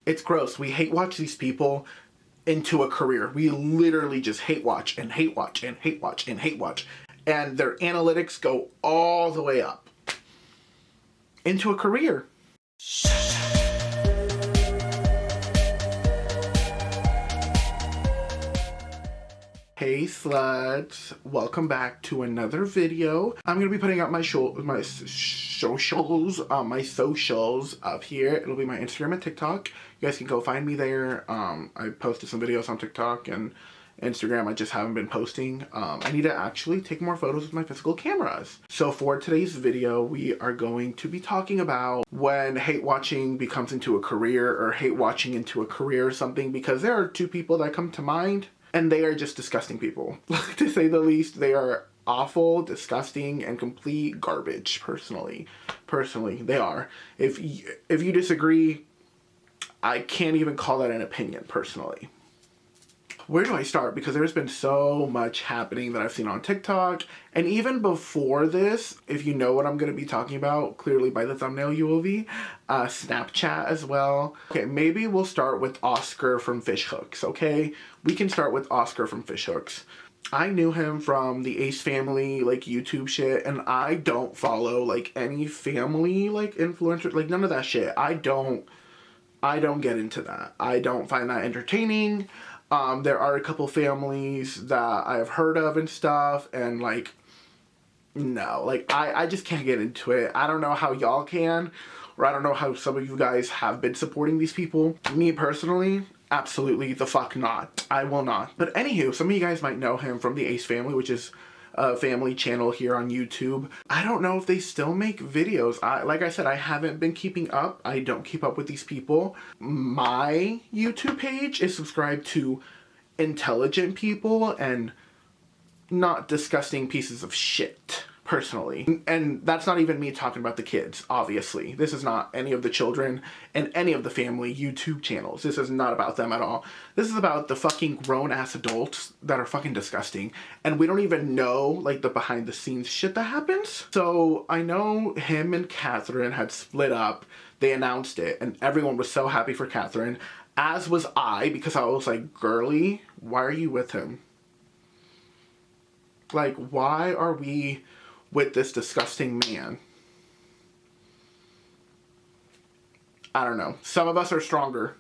It's gross. We hate watch these people into a career. We literally just hate watch and hate watch and hate watch and hate watch. And their analytics go all the way up into a career. Hey sluts, welcome back to another video. I'm gonna be putting up my socials up here. It'll be my Instagram and TikTok. You guys can go find me there. I posted some videos on TikTok and Instagram. I just haven't been posting. I need to actually take more photos with my physical cameras. So for today's video, we are going to be talking about when hate watching becomes into a career, or hate watching into a career or something, because there are two people that come to mind. And they are just disgusting people. To say the least, they are awful, disgusting, and complete garbage, personally. Personally, they are. If you disagree, I can't even call that an opinion, personally. Where do I start? Because there's been so much happening that I've seen on TikTok. And even before this, if you know what I'm going to be talking about, clearly by the thumbnail you will be, Snapchat as well. Okay, maybe we'll start with Oscar from Fishhooks, okay? We can start with Oscar from Fishhooks. I knew him from the Ace Family, like, YouTube shit, and I don't follow, like, any family, like, influencers, like, none of that shit. I don't get into that. I don't find that entertaining. There are a couple families that I have heard of and stuff, and like, no, like, I just can't get into it. I don't know how y'all can, or I don't know how some of you guys have been supporting these people. Me personally, absolutely the fuck not. I will not. But anywho, some of you guys might know him from the Ace Family, which is a family channel here on YouTube. I don't know if they still make videos. Like I said, I haven't been keeping up. I don't keep up with these people. My YouTube page is subscribed to intelligent people and not disgusting pieces of shit, personally. And that's not even me talking about the kids, obviously. This is not any of the children and any of the family YouTube channels. This is not about them at all. This is about the fucking grown-ass adults that are fucking disgusting. And we don't even know, like, the behind-the-scenes shit that happens. So I know him and Catherine had split up. They announced it, and everyone was so happy for Catherine, as was I, because I was like, girly, why are you with him? Like, why are we with this disgusting man? I don't know. Some of us are stronger.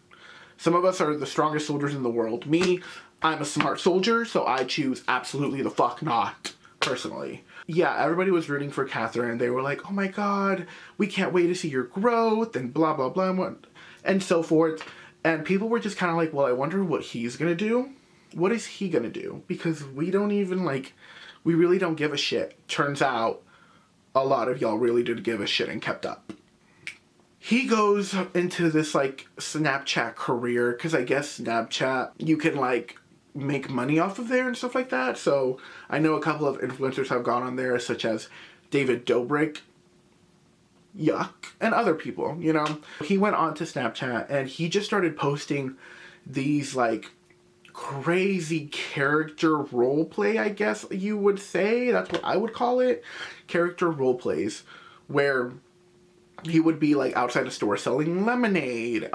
Some of us are the strongest soldiers in the world. Me, I'm a smart soldier, so I choose absolutely the fuck not, personally. Yeah, everybody was rooting for Catherine. They were like, oh my god, we can't wait to see your growth, and blah, blah, blah, and so forth. And people were just kind of like, well, I wonder what he's gonna do. What is he gonna do? Because we don't even, like, we really don't give a shit. Turns out, a lot of y'all really did give a shit and kept up. He goes into this, like, Snapchat career, because I guess Snapchat, you can, like, make money off of there and stuff like that. So I know a couple of influencers have gone on there, such as David Dobrik, yuck, and other people, you know. He went on to Snapchat, and he just started posting these, like, crazy character role play, I guess you would say. That's what I would call it. Character role plays, where he would be, like, outside a store selling lemonade.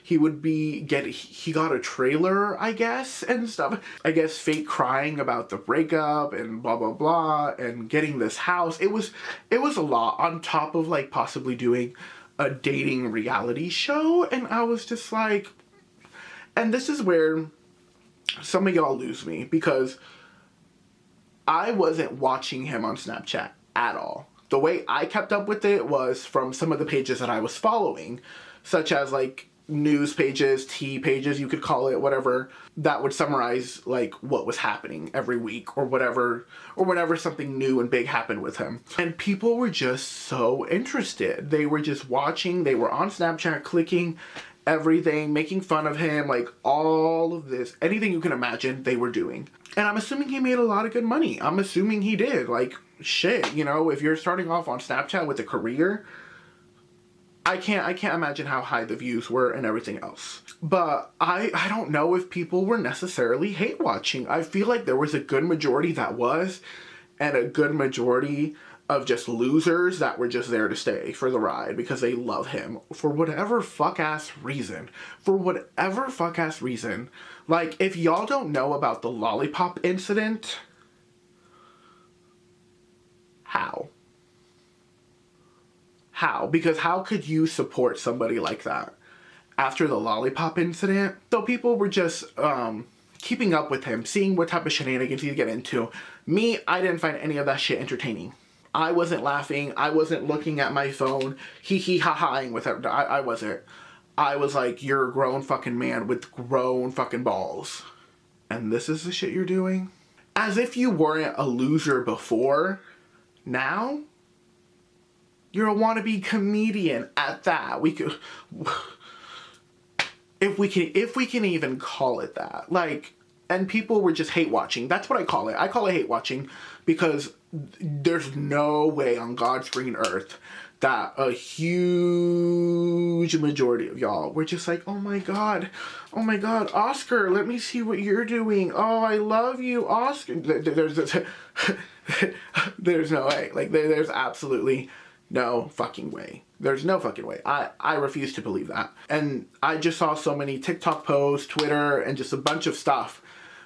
He would be he got a trailer, I guess, and stuff. I guess fake crying about the breakup and blah blah blah, and getting this house. It was a lot, on top of, like, possibly doing a dating reality show. And I was just like, and this is where some of y'all lose me, because I wasn't watching him on Snapchat at all. The way I kept up with it was from some of the pages that I was following, such as, like, news pages, tea pages, you could call it, whatever, that would summarize, like, what was happening every week, or whatever, or whenever something new and big happened with him. And people were just so interested. They were just watching, they were on Snapchat, clicking everything, making fun of him, like, all of this, anything you can imagine, they were doing. And I'm assuming he made a lot of good money. I'm assuming he did. Like, shit, you know, if you're starting off on Snapchat with a career, I can't imagine how high the views were and everything else. But I don't know if people were necessarily hate watching. I feel like there was a good majority that was, and a good majority of just losers that were just there to stay for the ride because they love him for whatever fuck-ass reason. For whatever fuck-ass reason. Like, if y'all don't know about the lollipop incident, how? How? Because how could you support somebody like that after the lollipop incident? So people were just keeping up with him, seeing what type of shenanigans he'd get into. Me, I didn't find any of that shit entertaining. I wasn't laughing. I wasn't looking at my phone, hee-hee-ha-haing with it. I wasn't. I was like, you're a grown fucking man with grown fucking balls. And this is the shit you're doing? As if you weren't a loser before. Now? You're a wannabe comedian at that. We could... If we can even call it that. Like, and people were just hate watching. That's what I call it. I call it hate watching because there's no way on God's green earth that a huge majority of y'all were just like, oh my God, Oscar, let me see what you're doing. Oh, I love you, Oscar. There's no way. Like, there's absolutely no fucking way. There's no fucking way. I refuse to believe that. And I just saw so many TikTok posts, Twitter, and just a bunch of stuff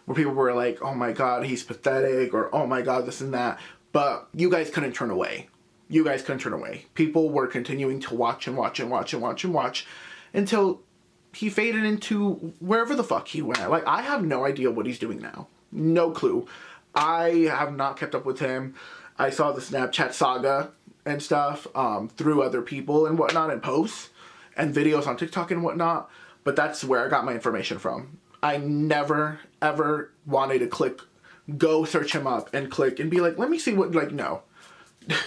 where people were like, oh my God, he's pathetic, or oh my God, this and that. But you guys couldn't turn away. You guys couldn't turn away. People were continuing to watch and watch and watch and watch and watch until he faded into wherever the fuck he went. Like, I have no idea what he's doing now. No clue. I have not kept up with him. I saw the Snapchat saga and stuff through other people and whatnot, and posts and videos on TikTok and whatnot. But that's where I got my information from. I never, ever wanted to go search him up and click and be like, let me see what, like, no.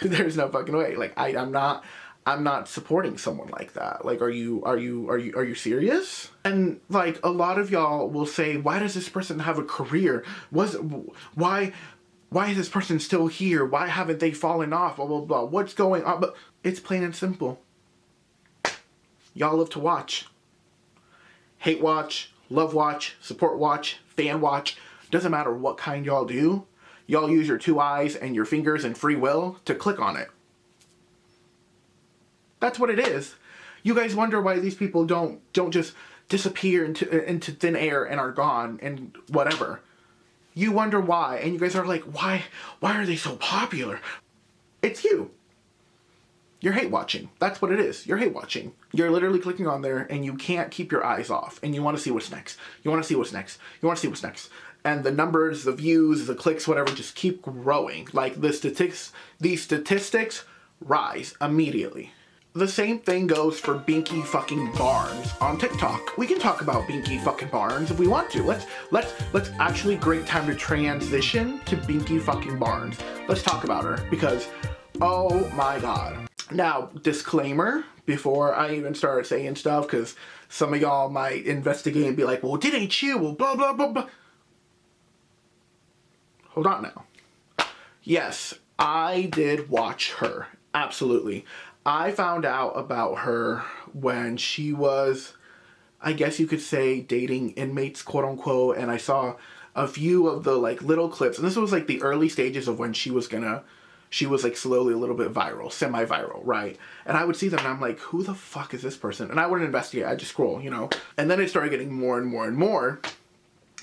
There's no fucking way. Like, I'm not supporting someone like that. Like, are you serious? And like, a lot of y'all will say, why does this person have a career? Why is this person still here? Why haven't they fallen off? Blah, blah, blah. What's going on? But it's plain and simple. Y'all love to watch. Hate watch, love watch, support watch, fan watch. Doesn't matter what kind y'all do. Y'all use your 2 eyes and your fingers and free will to click on it. That's what it is. You guys wonder why these people don't just disappear into thin air and are gone and whatever. You wonder why, and you guys are like, why are they so popular? It's you. You're hate watching. That's what it is. You're hate watching. You're literally clicking on there and you can't keep your eyes off, and you want to see what's next. You want to see what's next. You want to see what's next. And the numbers, the views, the clicks, whatever, just keep growing. Like, these statistics rise immediately. The same thing goes for Binky fucking Barnes on TikTok. We can talk about Binky fucking Barnes if we want to. Let's actually, great time to transition to Binky fucking Barnes. Let's talk about her because, oh my God. Now, disclaimer before I even start saying stuff, because some of y'all might investigate and be like, well, didn't you? Well, blah, blah, blah, blah. Hold on now. Yes, I did watch her. Absolutely. I found out about her when she was, I guess you could say, dating inmates, quote unquote, and I saw a few of the like little clips, and this was like the early stages of when she was like slowly a little bit viral, semi-viral, right? And I would see them and I'm like, who the fuck is this person? And I wouldn't investigate, I'd just scroll, you know? And then it started getting more and more and more,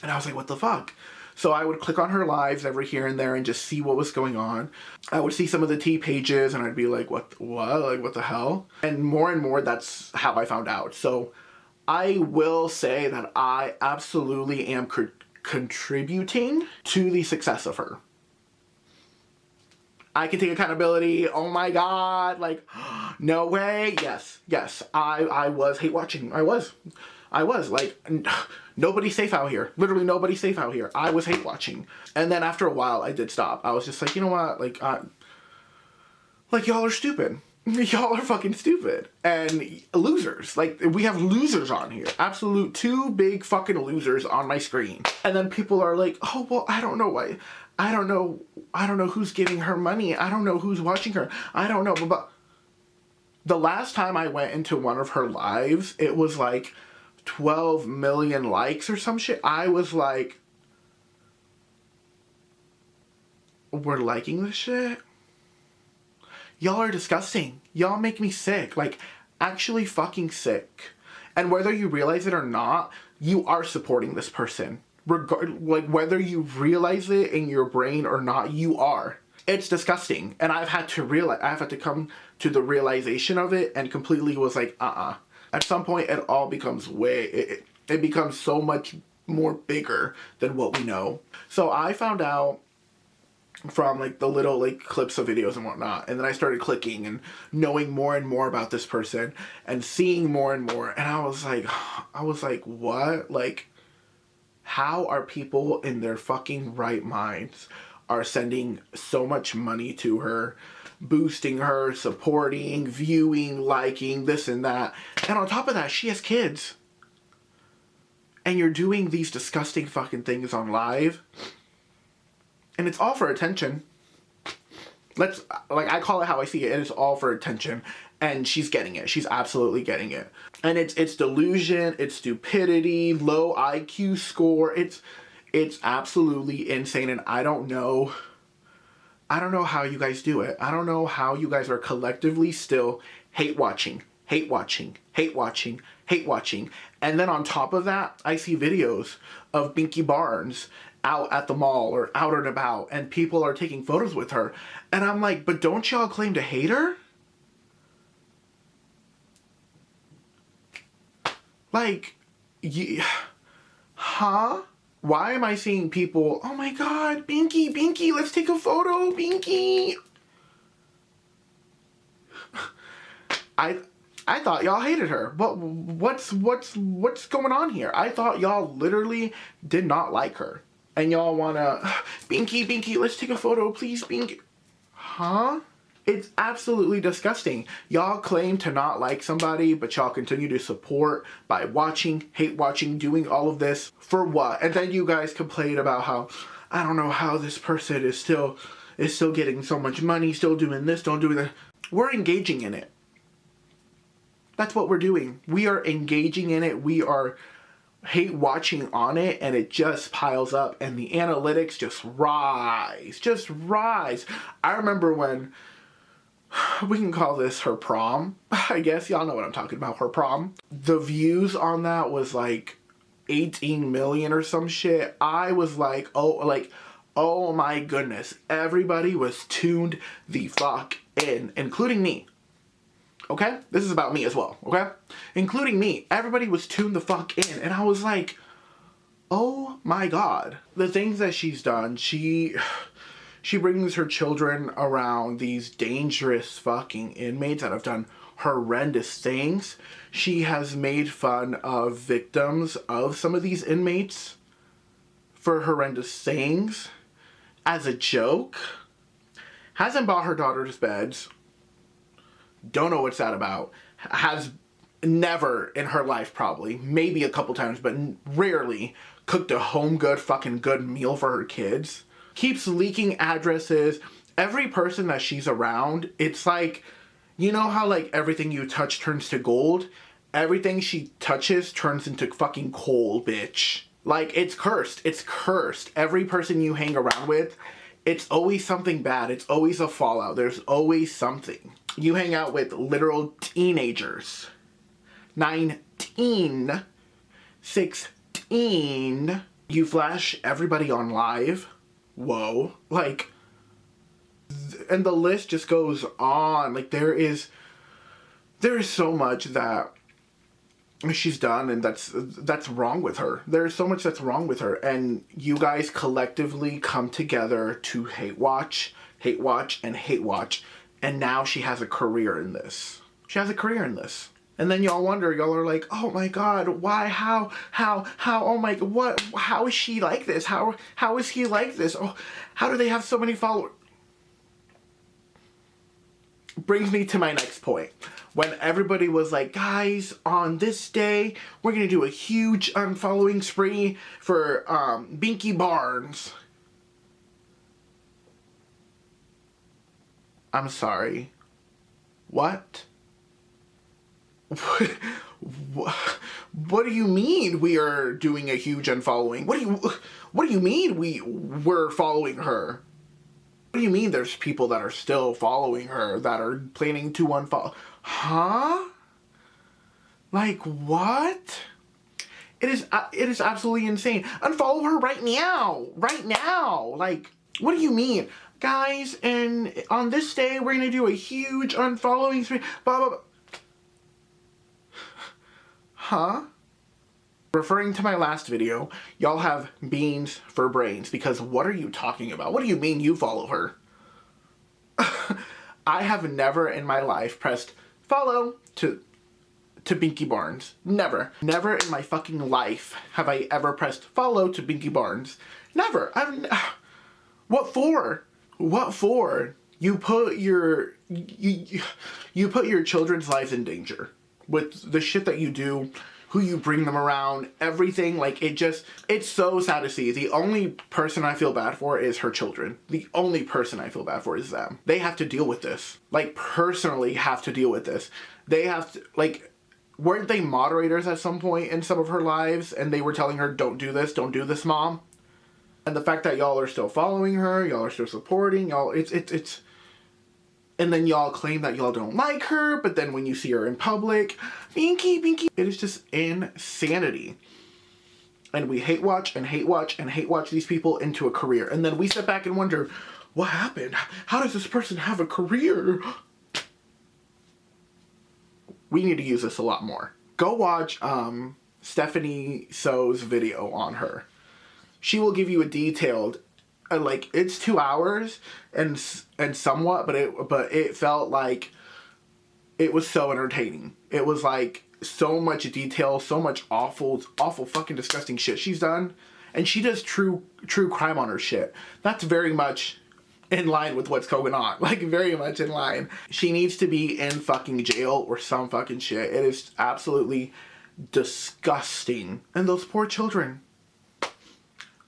and I was like, what the fuck? So I would click on her lives every here and there and just see what was going on. I would see some of the tea pages and I'd be like, what? Like, what the hell? And more, that's how I found out. So I will say that I absolutely am contributing to the success of her. I can take accountability. Oh my God. Like, no way. Yes. I was hate watching. I was like, nobody's safe out here. Literally nobody's safe out here. I was hate watching. And then after a while, I did stop. I was just like, you know what? Like y'all are stupid. Y'all are fucking stupid. And losers. Like, we have losers on here. Absolute 2 big fucking losers on my screen. And then people are like, oh, well, I don't know why. I don't know who's giving her money. I don't know who's watching her. I don't know. But the last time I went into one of her lives, it was like 12 million likes or some shit. I was like, we're liking this shit? y'all are disgusting. Y'all make me sick. Like, actually fucking sick. And whether you realize it or not, you are supporting this person. Like, whether you realize it in your brain or not, you are. It's disgusting. And I've had to come to the realization of it, and completely was like, At some point, it all becomes it becomes so much more bigger than what we know. So I found out from like the little like clips of videos and whatnot, and then I started clicking and knowing more and more about this person and seeing more and more, and I was like, what? Like, how are people in their fucking right minds are sending so much money to her, boosting her, supporting, viewing, liking, this and that, and on top of that, she has kids, and you're doing these disgusting fucking things on live, and it's all for attention. I call it how I see it. It is all for attention. And she's getting it. She's absolutely getting it. And it's delusion, it's stupidity, low IQ score. It's absolutely insane. And I don't know how you guys do it. I don't know how you guys are collectively still hate watching. And then on top of that, I see videos of Binky Barnes out at the mall or out and about, and people are taking photos with her. And I'm like, but don't y'all claim to hate her? Like, huh? Why am I seeing people, oh my god, Binky, let's take a photo, Binky. I thought y'all hated her, but what's going on here? I thought y'all literally did not like her. And y'all wanna, Binky, let's take a photo, please, Binky. Huh? It's absolutely disgusting. Y'all claim to not like somebody, but y'all continue to support by watching, hate watching, doing all of this for what? And then you guys complain about how, I don't know how this person is still getting so much money, still doing this, don't do that. We're engaging in it. That's what we're doing. We are engaging in it. We are hate watching on it, and it just piles up, and the analytics just rise. I remember when, we can call this her prom, I guess y'all know what I'm talking about, her prom. The views on that was like 18 million or some shit. I was like, oh my goodness, everybody was tuned the fuck in, including me. Okay? This is about me as well, okay? Including me. Everybody was tuned the fuck in, and I was like, oh my god. The things that she's done, she brings her children around these dangerous fucking inmates that have done horrendous things. She has made fun of victims of some of these inmates for horrendous things as a joke. Hasn't bought her daughters beds. Don't know what's that about. Has never in her life, probably, maybe a couple times, but rarely cooked a home fucking good meal for her kids. Keeps leaking addresses. Every person that she's around, it's like, you know how like everything you touch turns to gold? Everything she touches turns into fucking coal, bitch. Like, it's cursed. It's cursed. Every person you hang around with, it's always something bad. It's always a fallout. There's always something. You hang out with literal teenagers. 19, 16. You flash everybody on live. Whoa. Like, and the list just goes on. Like, there is so much that she's done, and that's wrong with her. There's so much that's wrong with her, and you guys collectively come together to hate watch, and now she has a career in this. And then y'all wonder, y'all are like, oh my god, why, how, oh my, what, how is she like this? How is he like this? Oh, how do they have so many followers? Brings me to my next point. When everybody was like, guys, on this day, we're gonna do a huge unfollowing spree for Binky Barnes. I'm sorry. What? What do you mean we are doing a huge unfollowing? What do you mean we're following her? What do you mean there's people that are still following her that are planning to unfollow? Huh? Like, what? It is absolutely insane. Unfollow her right now. Right now. Like, what do you mean? Guys, and on this day, we're going to do a huge unfollowing spree. Blah, blah, blah. Huh? Referring to my last video, y'all have beans for brains, because what are you talking about? What do you mean you follow her? I have never in my life pressed follow to Binky Barnes. Never. Never in my fucking life have I ever pressed follow to Binky Barnes. Never. What for? What for? You put your you put your children's lives in danger with the shit that you do, who you bring them around, everything. Like, it's so sad to see. The only person I feel bad for is her children. The only person I feel bad for is them. They have to deal with this. Like, personally have to deal with this. They have to, like, weren't they moderators at some point in some of her lives, and they were telling her, don't do this, mom? And the fact that y'all are still following her, y'all are still supporting, y'all, it's, and then y'all claim that y'all don't like her, but then when you see her in public, Binky, it is just insanity. And we hate watch these people into a career. And then we sit back and wonder, what happened? How does this person have a career? We need to use this a lot more. Go watch Stephanie So's video on her. She will give you a detailed, like, it's 2 hours and somewhat, but it felt like it was so entertaining. It was like so much detail, so much awful fucking disgusting shit she's done, and she does true crime on her shit. That's very much in line with what's going on. Like, very much in line. She needs to be in fucking jail or some fucking shit. It is absolutely disgusting. And those poor children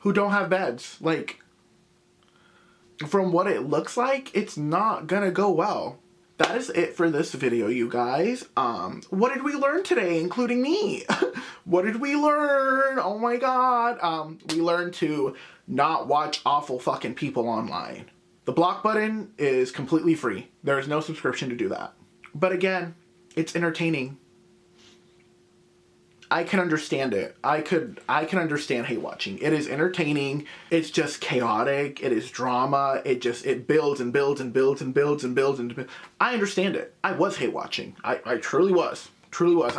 who don't have beds, like, from what it looks like, it's not gonna go well. That is it for this video, you guys. What did we learn today, including me? What did we learn? Oh my god. We learned to not watch awful fucking people online. The block button is completely free. There is no subscription to do that. But again, it's entertaining. I can understand it. I can understand hate watching. It is entertaining. It's just chaotic. It is drama. It builds and builds and builds and builds and builds and builds. I understand it. I was hate watching. I truly was. Truly was.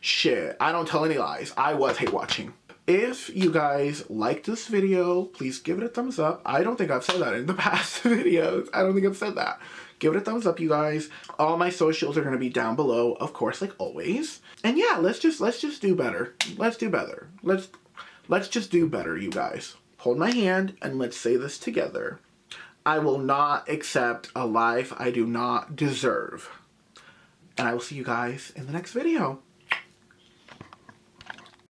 Shit. I don't tell any lies. I was hate watching. If you guys liked this video, please give it a thumbs up. I don't think I've said that in the past videos. I don't think I've said that. Give it a thumbs up, you guys. All my socials are going to be down below, of course, like always. And yeah, let's just do better. Let's do better. Let's just do better, you guys. Hold my hand and let's say this together. I will not accept a life I do not deserve. And I will see you guys in the next video.